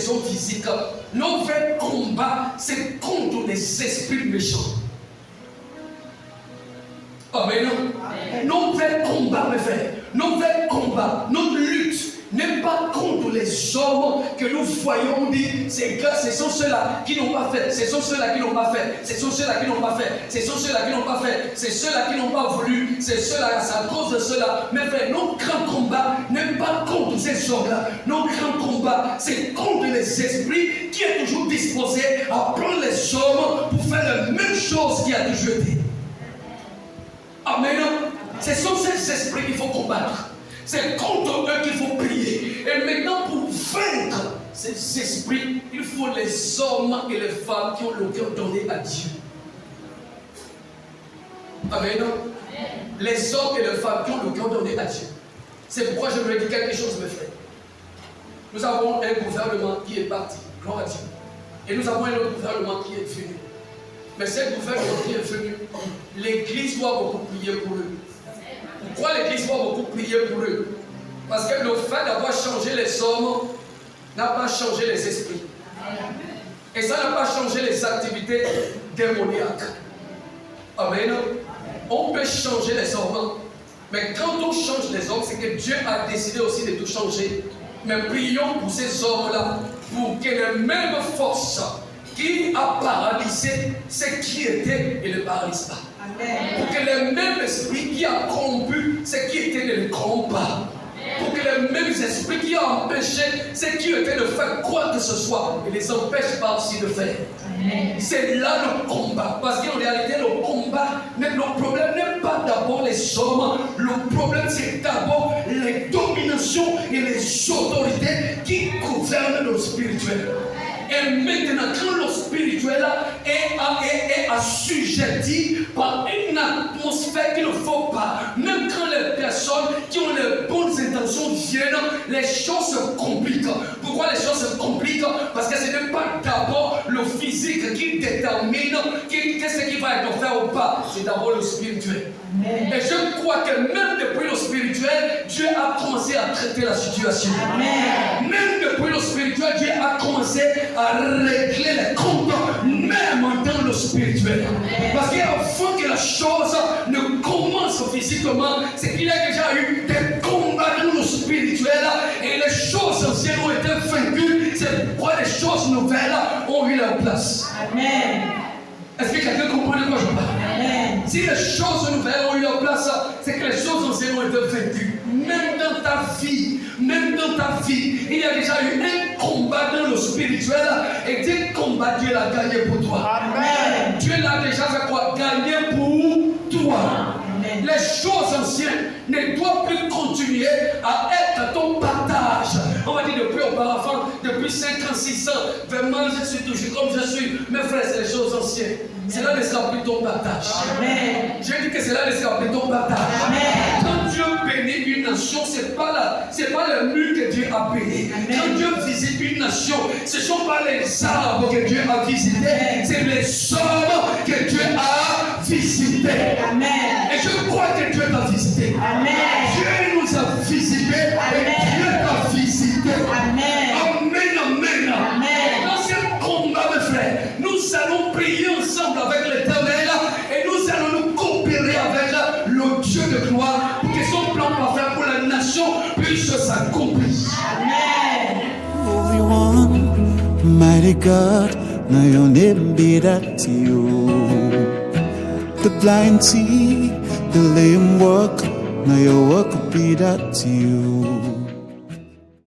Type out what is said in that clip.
guérison physique. Nos vrais combats, c'est contre les esprits méchants. Amen. Nos vrais combats, mes frères, nos vrais combats, notre lutte n'est pas contre les hommes que nous voyons dire, c'est que ce sont ceux-là qui n'ont pas fait, ce sont ceux-là qui n'ont pas fait, ce sont ceux-là qui n'ont pas fait, ce sont ceux-là qui n'ont pas fait, c'est ceux-là qui n'ont pas voulu, c'est ceux-là, c'est à cause de ceux-là. Mais frère, notre grand combat n'est pas contre ces hommes-là. Notre grand combat, c'est contre les esprits qui est toujours disposé à prendre les hommes pour faire la même chose qui a toujours été. Amen. Ce sont ces esprits qu'il faut combattre. C'est contre eux qu'il faut prier. Et maintenant, pour vaincre ces esprits, il faut les hommes et les femmes qui ont le cœur donné à Dieu. Amen. Les hommes et les femmes qui ont le cœur donné à Dieu. C'est pourquoi je me dis quelque chose, mes frères. Nous avons un gouvernement qui est parti. Gloire à Dieu. Et nous avons un autre gouvernement qui est venu. Mais ce gouvernement qui est venu, l'Église doit beaucoup prier pour eux. Pourquoi l'Église doit beaucoup prier pour eux? Parce que le fait d'avoir changé les hommes n'a pas changé les esprits. Et ça n'a pas changé les activités démoniaques. Amen. On peut changer les hommes. Mais quand on change les hommes, c'est que Dieu a décidé aussi de tout changer. Mais prions pour ces hommes-là, pour que les mêmes forces qui a paralysé ce qui était et ne paralyse pas. Amen. Pour que le même esprit qui a corrompu ce qui était ne le corrompt pas. Pour que le même esprit qui a empêché ce qui était de faire quoi que ce soit ne les empêche pas aussi de faire. C'est là le combat. Parce qu'en réalité, le combat, le problème n'est pas d'abord les hommes. Le problème, c'est d'abord les dominations et les autorités qui gouvernent le spirituel. Et maintenant, quand le spirituel est assujetti par une atmosphère qu'il ne faut pas, même quand les personnes qui ont les bonnes intentions viennent, les choses se compliquent. Pourquoi les choses se compliquent? Parce que ce n'est pas d'abord le physique qui détermine qu'est-ce qui va être fait ou pas. C'est d'abord le spirituel. Amen. Et je crois que même depuis le spirituel, Dieu a commencé à traiter la situation. Amen. Même depuis le spirituel, Dieu a commencé à régler les comptes, même dans le spirituel. Amen. Parce qu'avant que la chose ne commence physiquement, c'est qu'il y a déjà eu des combats dans le spirituel et les choses anciennes ont été vaincues. C'est pourquoi les choses nouvelles ont eu leur place. Amen. Est-ce que quelqu'un comprend de quoi je parle? Amen. Si les choses nouvelles ont eu leur place, c'est que les choses anciennes ont été vaincues. Même dans ta vie, il y a déjà eu un combat dans le spirituel et des combats, Dieu l'a gagné pour toi. Amen. Dieu l'a déjà fait quoi? Gagné pour toi. Amen. Les choses anciennes ne doivent plus continuer à être ton partage. On va dire depuis auparavant, depuis 5 ans, 6 ans, vraiment je suis toujours comme je suis. Mes frères, c'est les choses anciennes. Cela ne sera plus ton partage. Amen. Je dis que cela ne sera plus ton partage. Amen. Quand Dieu bénit une nation, c'est pas le mur que Dieu a béni. Amen. Quand Dieu visite une nation, ce ne sont pas les arbres que Dieu a visités, c'est les hommes que Dieu a visités. Amen. Et je crois que Dieu t'a visité. Amen. Dieu nous a visités. Amen. Et Dieu t'a visité. Amen. Amen, amen. Amen. Dans ce combat, mes frères, nous allons prier ensemble avec l'Éternel et nous allons nous coopérer avec le Dieu de gloire pour que son plan parfait pour la nation puisse s'accomplir. Amen. Holy One, mighty God, now your name be that to you. The blind see, the lame walk, now your work will be that to you.